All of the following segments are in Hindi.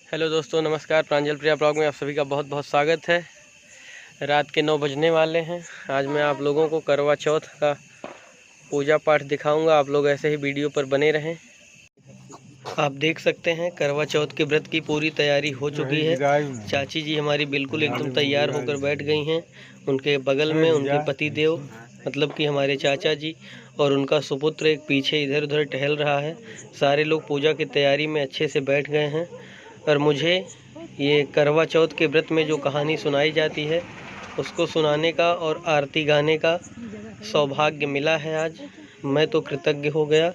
हेलो दोस्तों, नमस्कार। प्रांजल प्रिया ब्लॉग में आप सभी का बहुत बहुत स्वागत है। रात के 9 बजने वाले हैं। आज मैं आप लोगों को करवा चौथ का पूजा पाठ दिखाऊंगा। आप लोग ऐसे ही वीडियो पर बने रहें। आप देख सकते हैं करवा चौथ के व्रत की पूरी तैयारी हो चुकी है। चाची जी हमारी बिल्कुल एकदम तैयार होकर बैठ गई हैं। उनके बगल में उनके पति देव मतलब कि हमारे चाचा जी और उनका सुपुत्र एक पीछे इधर उधर टहल रहा है। सारे लोग पूजा की तैयारी में अच्छे से बैठ गए हैं। और मुझे ये करवा चौथ के व्रत में जो कहानी सुनाई जाती है उसको सुनाने का और आरती गाने का सौभाग्य मिला है आज। मैं तो कृतज्ञ हो गया।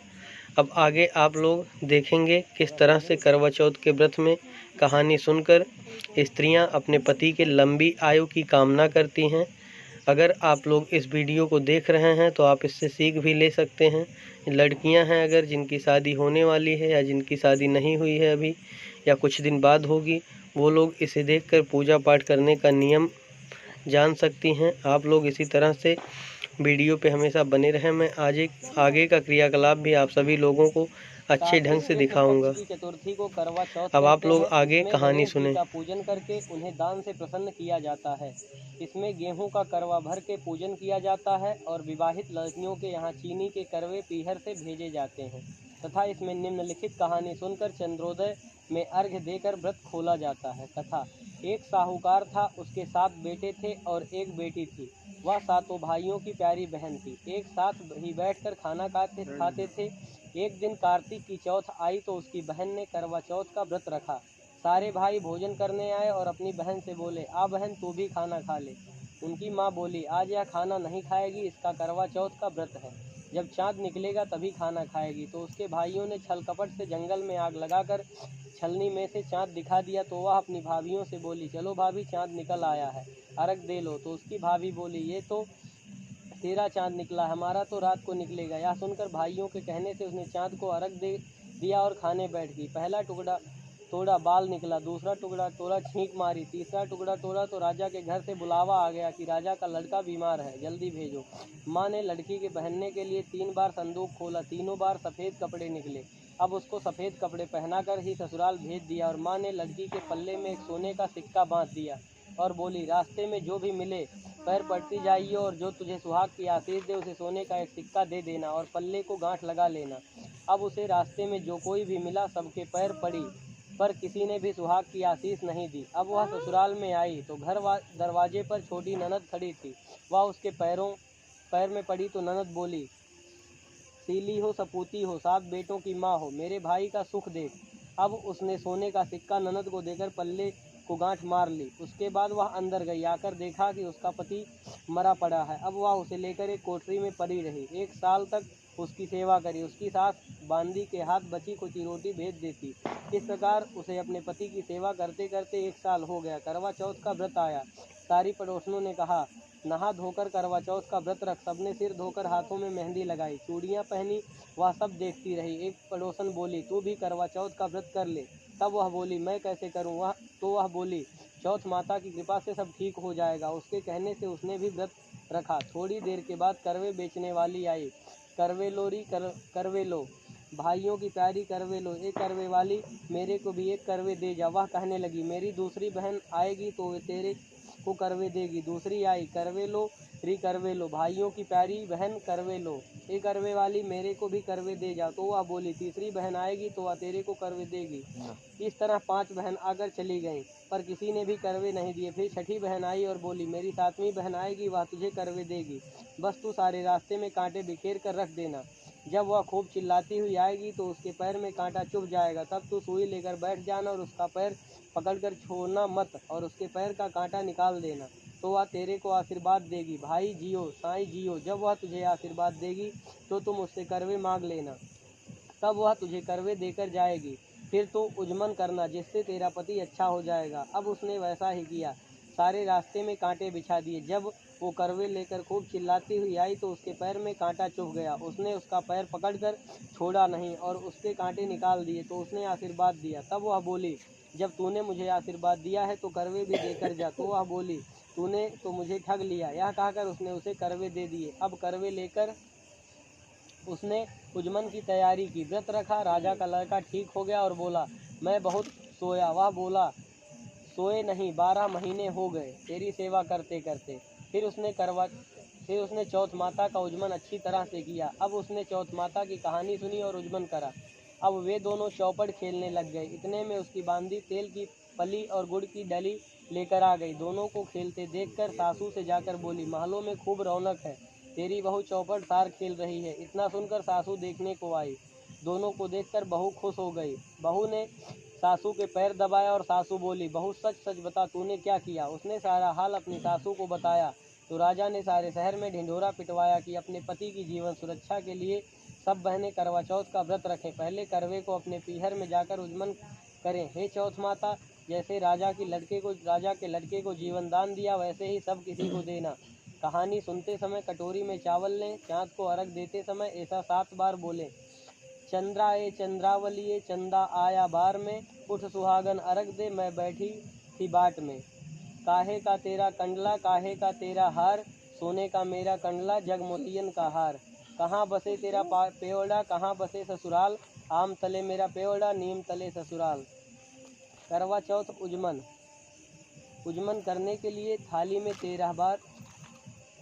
अब आगे आप लोग देखेंगे किस तरह से करवा चौथ के व्रत में कहानी सुनकर स्त्रियां अपने पति के लंबी आयु की कामना करती हैं। अगर आप लोग इस वीडियो को देख रहे हैं तो आप इससे सीख भी ले सकते हैं। लड़कियां हैं अगर जिनकी शादी होने वाली है या जिनकी शादी नहीं हुई है अभी या कुछ दिन बाद होगी, वो लोग इसे देखकर पूजा पाठ करने का नियम जान सकती हैं। आप लोग इसी तरह से वीडियो पे हमेशा बने रहें। मैं आगे का क्रियाकलाप भी आप सभी लोगों को अच्छे ढंग से दिखाऊंगा। चतुर्थी को करवा चौथ अब आप लोग आगे कहानी सुने। का पूजन करके उन्हें दान से प्रसन्न किया जाता है। इसमें गेहूं का करवा भर के पूजन किया जाता है और विवाहित लड़कियों के यहाँ चीनी के करवे पीहर से भेजे जाते हैं तथा इसमें निम्नलिखित कहानी सुनकर चंद्रोदय में अर्घ्य देकर व्रत खोला जाता है। कथा। एक साहूकार था, उसके 7 बेटे थे और एक बेटी थी। वह सातों भाइयों की प्यारी बहन थी। एक साथ ही बैठकर खाना खाते थे। एक दिन कार्तिक की चौथ आई तो उसकी बहन ने करवा चौथ का व्रत रखा। सारे भाई भोजन करने आए और अपनी बहन से बोले, आ बहन तू भी खाना खा ले। उनकी माँ बोली, आज यह खाना नहीं खाएगी, इसका करवा चौथ का व्रत है। जब चाँद निकलेगा तभी खाना खाएगी। तो उसके भाइयों ने छल कपट से जंगल में आग लगाकर छलनी में से चाँद दिखा दिया। तो वह अपनी भाभियों से बोली, चलो भाभी चाँद निकल आया है, अर्घ दे लो। तो उसकी भाभी बोली, ये तो तेरा चाँद निकला, हमारा तो रात को निकलेगा। यह सुनकर भाइयों के कहने से उसने चाँद को अर्घ दे दिया और खाने बैठ गई। पहला टुकड़ा तोड़ा, बाल निकला। दूसरा टुकड़ा तोड़ा, छींक मारी। तीसरा टुकड़ा तोड़ा तो राजा के घर से बुलावा आ गया कि राजा का लड़का बीमार है, जल्दी भेजो। माँ ने लड़की के पहनने के लिए 3 बार संदूक खोला। तीनों बार सफ़ेद कपड़े निकले। अब उसको सफ़ेद कपड़े पहनाकर ही ससुराल भेज दिया और माँ ने लड़की के पल्ले में एक सोने का सिक्का बांध दिया और बोली, रास्ते में जो भी मिले पैर पड़ती जाइए और जो तुझे सुहाग की आशीष दे उसे सोने का एक सिक्का दे देना और पल्ले को गांठ लगा लेना। अब उसे रास्ते में जो कोई भी मिला सबके पैर पड़ी, पर किसी ने भी सुहाग की आशीष नहीं दी। अब वह ससुराल में आई तो दरवाजे पर छोटी ननद खड़ी थी। वह उसके पैर में पड़ी तो ननद बोली, सीली हो सपूती हो, 7 बेटों की माँ हो, मेरे भाई का सुख देख। अब उसने सोने का सिक्का ननद को देकर पल्ले को गांठ मार ली। उसके बाद वह अंदर गई। आकर देखा कि उसका पति मरा पड़ा है। अब वह उसे लेकर एक कोठरी में पड़ी रही। 1 साल तक उसकी सेवा करी। उसकी सास बांदी के हाथ बची कुची रोटी भेज देती। इस प्रकार उसे अपने पति की सेवा करते करते 1 साल हो गया। करवा चौथ का व्रत आया। सारी पड़ोसनों ने कहा, नहा धोकर करवा चौथ का व्रत रख। सबने सिर धोकर हाथों में मेहंदी लगाई, चूड़ियाँ पहनी। वह सब देखती रही। एक पड़ोसन बोली, तू भी करवा चौथ का व्रत कर ले। तब वह बोली, मैं कैसे करूं? वह बोली, चौथ माता की कृपा से सब ठीक हो जाएगा। उसके कहने से उसने भी व्रत रखा। थोड़ी देर के बाद करवे बेचने वाली आई। करवे लो री करवे लो, भाइयों की प्यारी करवे लो। एक करवे वाली, मेरे को भी एक करवे दे जा। वह कहने लगी, मेरी दूसरी बहन आएगी तो तेरे को करवे देगी। दूसरी आई, करवे लो री करवे लो, भाइयों की प्यारी बहन करवे लो। ए करवे वाली, मेरे को भी करवे दे जा। तो वह बोली, तीसरी बहन आएगी तो वह तेरे को करवे देगी। इस तरह 5 बहन आकर चली गईं, पर किसी ने भी करवे नहीं दिए। फिर छठी बहन आई और बोली, मेरी 7वीं बहन आएगी, वह तुझे करवे देगी, बस तू सारे रास्ते में कांटे बिखेर कर रख देना। जब वह खूब चिल्लाती हुई आएगी तो उसके पैर में कांटा चुभ जाएगा। तब तू सुई लेकर बैठ जाना और उसका पैर पकड़कर छोड़ना मत और उसके पैर का कांटा निकाल देना, तो वह तेरे को आशीर्वाद देगी। भाई जियो, साईं जियो। जब वह तुझे आशीर्वाद देगी तो तुम उससे करवे मांग लेना, तब वह तुझे करवे देकर जाएगी। फिर तो उजमन करना, जिससे तेरा पति अच्छा हो जाएगा। अब उसने वैसा ही किया। सारे रास्ते में कांटे बिछा दिए। जब वो करवे लेकर खूब चिल्लाती हुई आई तो उसके पैर में कांटा चुभ गया। उसने उसका पैर पकड़कर छोड़ा नहीं और उसके कांटे निकाल दिए। तो उसने आशीर्वाद दिया। तब वह बोली, जब तूने मुझे आशीर्वाद दिया है तो करवे भी देकर जा। तो वह बोली, तूने तो मुझे ठग लिया। यह कहकर उसने उसे करवे दे दिए। अब करवे लेकर उसने उजमन की तैयारी की। व्रत रखा। राजा का लड़का ठीक हो गया और बोला, मैं बहुत सोया। वह बोला, सोए नहीं, 12 महीने हो गए तेरी सेवा करते करते। फिर उसने चौथ माता का उज्जमन अच्छी तरह से किया। अब उसने चौथ माता की कहानी सुनी और उज्जमन करा। अब वे दोनों चौपड़ खेलने लग गए। इतने में उसकी बांदी तेल की पली और गुड़ की डली लेकर आ गई। दोनों को खेलते देखकर सासू से जाकर बोली, महलों में खूब रौनक है, तेरी बहू चौपड़ सार खेल रही है। इतना सुनकर सासू देखने को आई। दोनों को देखकर बहू खुश हो गई। बहू ने सासू के पैर दबाया और सासू बोली, बहू सच सच बता, तूने क्या किया। उसने सारा हाल अपनी सासू को बताया तो राजा ने सारे शहर में ढिंढोरा पिटवाया कि अपने पति की जीवन सुरक्षा के लिए सब बहनें करवा चौथ का व्रत रखें। पहले करवे को अपने पीहर में जाकर उज्जमन करें। हे चौथ माता, जैसे राजा के लड़के को जीवन दान दिया, वैसे ही सब किसी को देना। कहानी सुनते समय कटोरी में चावल लें। चाँद को अर्घ देते समय ऐसा 7 बार बोलें। चंद्रा ए चंद्रावलिए, चंदा आया बार में, उठ सुहागन अर्घ दे, मैं बैठी थी बाट में। काहे का तेरा कंडला, काहे का तेरा हार, सोने का मेरा कंडला, जग मोतियन का हार। कहाँ बसे तेरा पेवड़ा, कहाँ बसे ससुराल, आम तले मेरा पेवड़ा, नीम तले ससुराल। करवा चौथ उज्जमन। उज्जमन करने के लिए थाली में 13 बार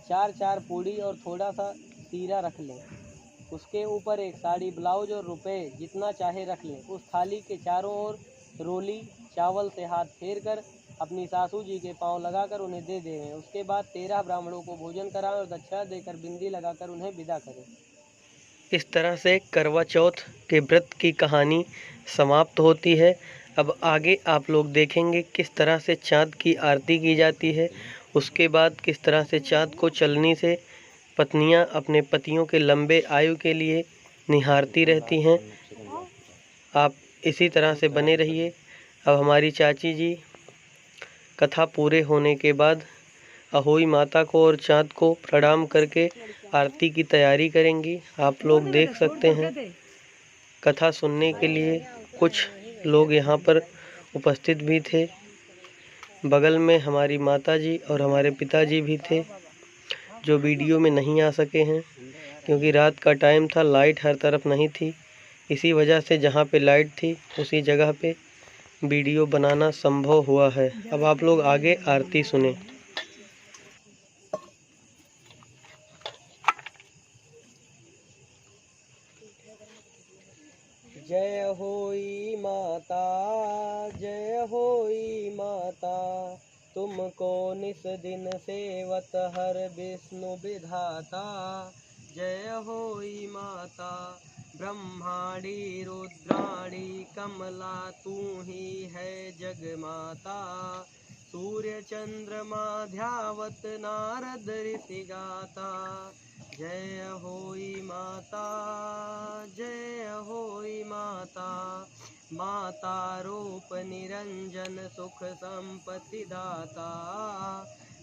4 पूड़ी और थोड़ा सा सीरा रख लें। उसके ऊपर एक साड़ी, ब्लाउज और रुपए जितना चाहे रख लें। उस थाली के चारों ओर रोली चावल से हाथ फेर कर अपनी सासू जी के पांव लगाकर उन्हें दे दें। उसके बाद 13 ब्राह्मणों को भोजन कराएं और दक्षिणा देकर बिंदी लगाकर उन्हें विदा करें। इस तरह से करवा चौथ के व्रत की कहानी समाप्त होती है। अब आगे आप लोग देखेंगे किस तरह से चाँद की आरती की जाती है। उसके बाद किस तरह से चाँद को चलनी से पत्नियां अपने पतियों के लंबे आयु के लिए निहारती रहती हैं। आप इसी तरह से बने रहिए। अब हमारी चाची जी कथा पूरे होने के बाद अहोई माता को और चाँद को प्रणाम करके आरती की तैयारी करेंगी। आप लोग देख सकते हैं कथा सुनने के लिए कुछ लोग यहाँ पर उपस्थित भी थे। बगल में हमारी माताजी और हमारे पिताजी भी थे जो वीडियो में नहीं आ सके हैं क्योंकि रात का टाइम था, लाइट हर तरफ नहीं थी। इसी वजह से जहाँ पे लाइट थी उसी जगह पे वीडियो बनाना संभव हुआ है। अब आप लोग आगे आरती सुने। जय होई माता, जय होई माता, तुमको निस दिन सेवत हर विष्णु विधाता। जय होई माता, ब्रह्माणी रुद्राणी कमला, तू ही है जग माता। सूर्य चंद्रमा ध्यावत नारद ऋषि गाता। जय होई माता, जय होई माता, माता रूप निरंजन सुख संपत्ति दाता।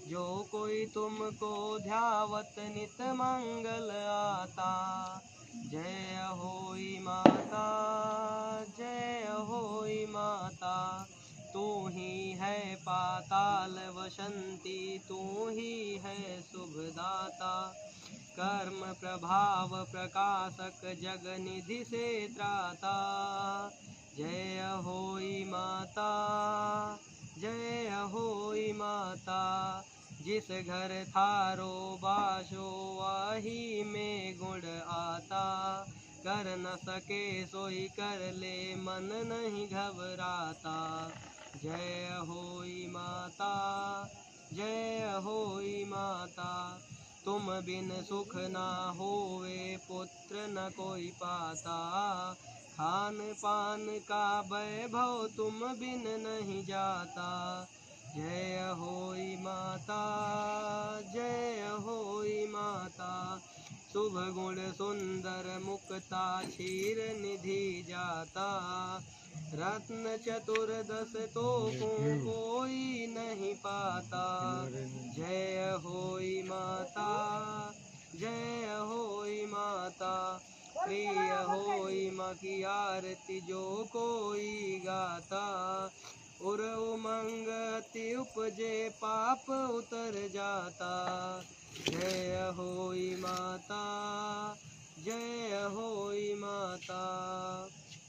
जो कोई तुमको ध्यावत नित मंगल आता। जय होई माता, जय होई माता, तू ही है पाताल वसंती, तू ही है शुभदाता। कर्म प्रभाव प्रकाशक जग निधि से त्राता। जय होई माता, जय होई माता, जिस घर थारो बासो वही में गुण आता। कर न सके सोई कर ले, मन नहीं घबराता। जय होई माता, जय होई माता, तुम बिन सुख ना होवे, पुत्र न कोई पाता। खान पान का वैभव तुम बिन नहीं जाता। जय होई माता, जय होई माता, शुभ गुण सुंदर मुक्ता, क्षीर निधि जाता। रत्न चतुर्दश तो कोई नहीं पाता। जय होई माता, जय होई माता, प्रिय होई माँ की आरती जो कोई गाता। उर उमंग अति उपजे, पाप उतर जाता। जय होई माता, जय होई माता,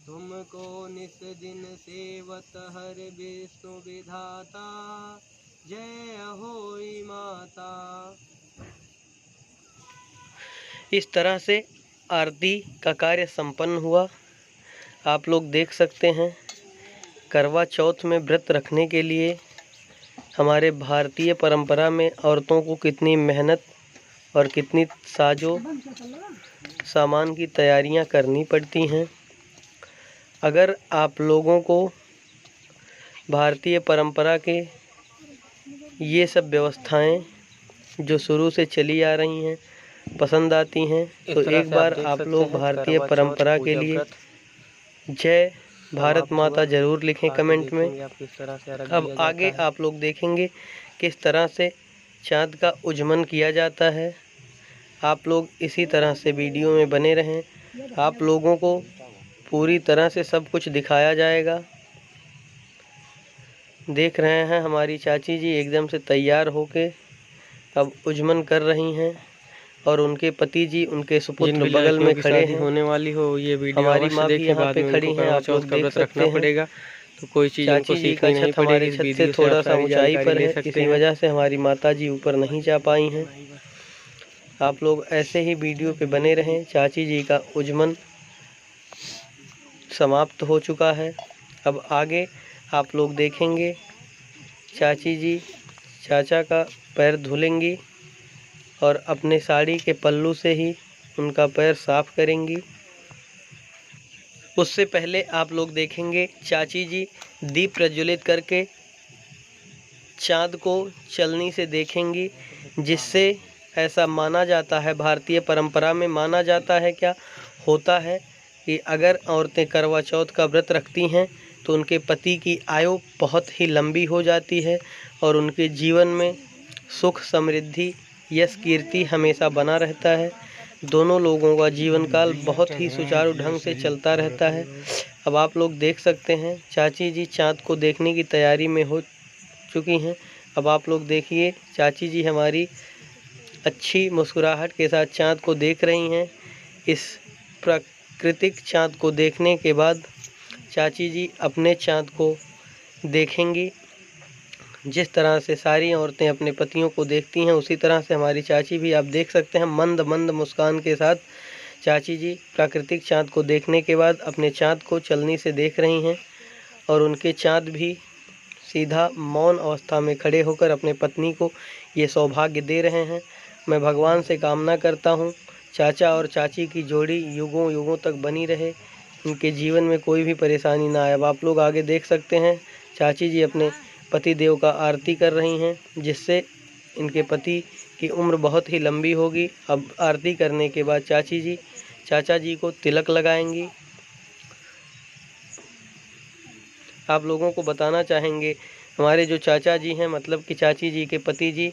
तुमको निस दिन सेवत हर विष्णु विधाता, जय होई माता। इस तरह से आरती का कार्य संपन्न हुआ। आप लोग देख सकते हैं करवा चौथ में व्रत रखने के लिए हमारे भारतीय परंपरा में औरतों को कितनी मेहनत और कितनी साजो सामान की तैयारियां करनी पड़ती हैं। अगर आप लोगों को भारतीय परंपरा के ये सब व्यवस्थाएं जो शुरू से चली आ रही हैं पसंद आती हैं तो एक बार आप लोग भारतीय परंपरा के लिए जय भारत माता ज़रूर लिखें कमेंट में। अब आगे आप लोग देखेंगे किस तरह से चाँद का उज्जमन किया जाता है। आप लोग इसी तरह से वीडियो में बने रहें। आप लोगों को पूरी तरह से सब कुछ दिखाया जाएगा। देख रहे हैं हमारी चाची जी एकदम से तैयार होके अब उज्जमन कर रही हैं और उनके पति जी उनके सुपुत्र बगल में खड़े हैं। होने वाली हो ये वीडियो हमारी माँ भी यहाँ पे खड़ी हैं, आप लोग देख सकते हैं। पड़ेगा तो कोई चीज़ उनको चाची जी का सीखनी नहीं छत हमारे पड़ेगी। छत से थोड़ा सा ऊंचाई पर है, इसी वजह से हमारी माता जी ऊपर नहीं जा पाई हैं। आप लोग ऐसे ही वीडियो पे बने रहें। चाची जी का उज्जमन समाप्त हो चुका है। अब आगे आप लोग देखेंगे चाची जी चाचा का पैर धुलेंगी और अपने साड़ी के पल्लू से ही उनका पैर साफ करेंगी। उससे पहले आप लोग देखेंगे चाची जी दीप प्रज्वलित करके चाँद को चलनी से देखेंगी, जिससे ऐसा माना जाता है, भारतीय परंपरा में माना जाता है क्या होता है कि अगर औरतें करवा चौथ का व्रत रखती हैं तो उनके पति की आयु बहुत ही लंबी हो जाती है और उनके जीवन में सुख समृद्धि यश कीर्ति हमेशा बना रहता है। दोनों लोगों का जीवन काल बहुत ही सुचारू ढंग से चलता रहता है। अब आप लोग देख सकते हैं चाची जी चाँद को देखने की तैयारी में हो चुकी हैं। अब आप लोग देखिए चाची जी हमारी अच्छी मुस्कुराहट के साथ चाँद को देख रही हैं। इस प्राकृतिक चाँद को देखने के बाद चाची जी अपने चाँद को देखेंगी। जिस तरह से सारी औरतें अपने पतियों को देखती हैं उसी तरह से हमारी चाची भी आप देख सकते हैं मंद मंद मुस्कान के साथ चाची जी प्राकृतिक चाँद को देखने के बाद अपने चाँद को चलनी से देख रही हैं और उनके चाँद भी सीधा मौन अवस्था में खड़े होकर अपने पत्नी को ये सौभाग्य दे रहे हैं। मैं भगवान से कामना करता हूँ चाचा और चाची की जोड़ी युगों युगों तक बनी रहे, उनके जीवन में कोई भी परेशानी ना आए। अब आप लोग आगे देख सकते हैं चाची जी अपने पति देव का आरती कर रही हैं, जिससे इनके पति की उम्र बहुत ही लंबी होगी। अब आरती करने के बाद चाची जी चाचा जी को तिलक लगाएंगी। आप लोगों को बताना चाहेंगे हमारे जो चाचा जी हैं, मतलब कि चाची जी के पति जी,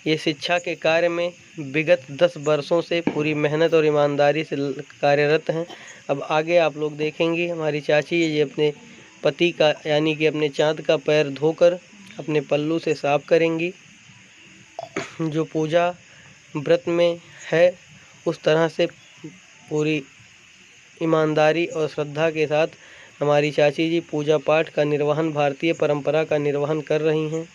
ये शिक्षा के कार्य में विगत 10 वर्षों से पूरी मेहनत और ईमानदारी से कार्यरत हैं। अब आगे आप लोग देखेंगे हमारी चाची ये अपने पति का यानी कि अपने चाँद का पैर धोकर अपने पल्लू से साफ करेंगी। जो पूजा व्रत में है उस तरह से पूरी ईमानदारी और श्रद्धा के साथ हमारी चाची जी पूजा पाठ का निर्वहन भारतीय परंपरा का निर्वहन कर रही हैं।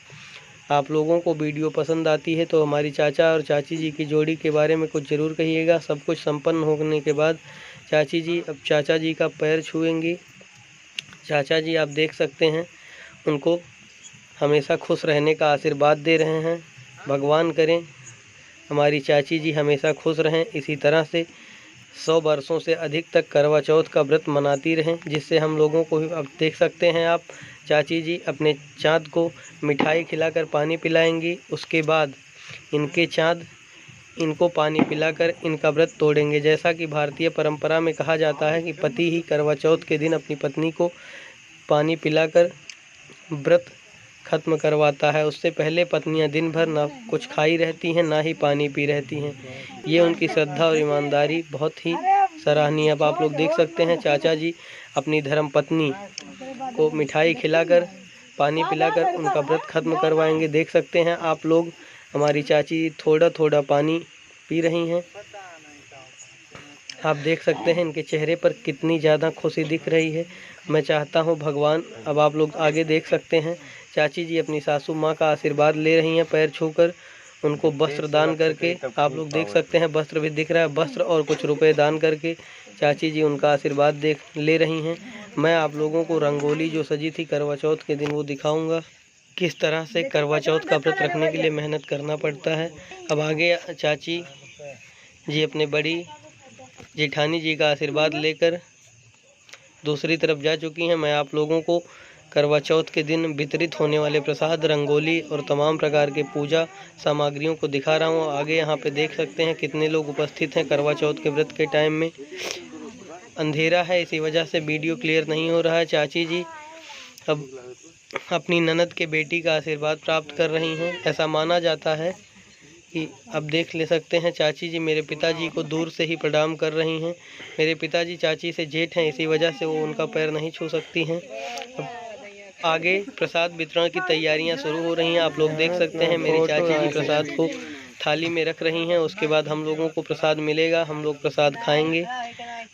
आप लोगों को वीडियो पसंद आती है तो हमारी चाचा और चाची जी की जोड़ी के बारे में कुछ ज़रूर कहिएगा। सब कुछ संपन्न होने के बाद चाची जी अब चाचा जी का पैर छुएंगी। चाचा जी आप देख सकते हैं उनको हमेशा खुश रहने का आशीर्वाद दे रहे हैं। भगवान करें हमारी चाची जी हमेशा खुश रहें, इसी तरह से 100 वर्षों से अधिक तक करवा चौथ का व्रत मनाती रहें, जिससे हम लोगों को अब देख सकते हैं आप चाची जी अपने चाँद को मिठाई खिलाकर पानी पिलाएंगी। उसके बाद इनके चाँद इनको पानी पिलाकर इनका व्रत तोड़ेंगे। जैसा कि भारतीय परंपरा में कहा जाता है कि पति ही करवा चौथ के दिन अपनी पत्नी को पानी पिलाकर व्रत खत्म करवाता है। उससे पहले पत्नियां दिन भर ना कुछ खाई रहती हैं ना ही पानी पी रहती हैं। ये उनकी श्रद्धा और ईमानदारी बहुत ही सराहनीय। अब आप लोग देख सकते हैं चाचा जी अपनी धर्म पत्नी को मिठाई खिलाकर पानी पिलाकर उनका व्रत खत्म करवाएंगे। देख सकते हैं आप लोग हमारी चाची थोड़ा थोड़ा पानी पी रही हैं। आप देख सकते हैं इनके चेहरे पर कितनी ज़्यादा खुशी दिख रही है। मैं चाहता हूं भगवान, अब आप लोग आगे देख सकते हैं चाची जी अपनी सासू माँ का आशीर्वाद ले रही हैं पैर छूकर, उनको वस्त्र दान करके। आप लोग देख सकते हैं वस्त्र भी दिख रहा है, वस्त्र और कुछ रुपए दान करके चाची जी उनका आशीर्वाद ले रही हैं। मैं आप लोगों को रंगोली जो सजी थी करवा चौथ के दिन वो दिखाऊंगा, किस तरह से करवा चौथ का व्रत रखने के लिए मेहनत करना पड़ता है। अब आगे चाची जी अपने बड़ी जेठानी जी का आशीर्वाद लेकर दूसरी तरफ जा चुकी हैं। मैं आप लोगों को करवा चौथ के दिन वितरित होने वाले प्रसाद, रंगोली और तमाम प्रकार के पूजा सामग्रियों को दिखा रहा हूँ। आगे यहाँ पे देख सकते हैं कितने लोग उपस्थित हैं करवा चौथ के व्रत के टाइम में। अंधेरा है इसी वजह से वीडियो क्लियर नहीं हो रहा है। चाची जी अब अपनी ननद के बेटी का आशीर्वाद प्राप्त कर रही हैं। ऐसा माना जाता है कि अब देख ले सकते हैं चाची जी मेरे पिताजी को दूर से ही प्रणाम कर रही हैं। मेरे पिताजी चाची से जेठ हैं, इसी वजह से वो उनका पैर नहीं छू सकती हैं। अब आगे प्रसाद वितरण की तैयारियां शुरू हो रही हैं। आप लोग देख सकते हैं मेरी चाची जी प्रसाद को थाली में रख रही हैं। उसके बाद हम लोगों को प्रसाद मिलेगा, हम लोग प्रसाद खाएंगे।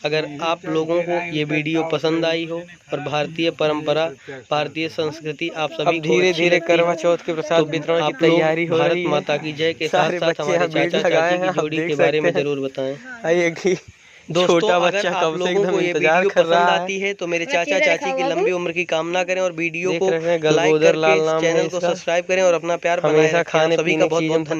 अगर आप लोगों को ये वीडियो पसंद आई हो और भारतीय परंपरा, भारतीय संस्कृति आप सभी धीरे धीरे करवा चौथ के प्रसाद वितरण की तैयारी हो रही है। माता की जय के साथ साथ हमारे चाचा चाची की जोड़ी के बारे में जरूर बताएं। दोस्तों अगर आप लोगों को ये वीडियो पसंद आती है तो मेरे चाचा चाची की लंबी उम्र की कामना करें और वीडियो को लाइक करके चैनल को सब्सक्राइब करें और अपना प्यार बनाए रखें। सभी का बहुत बहुत धन्यवाद।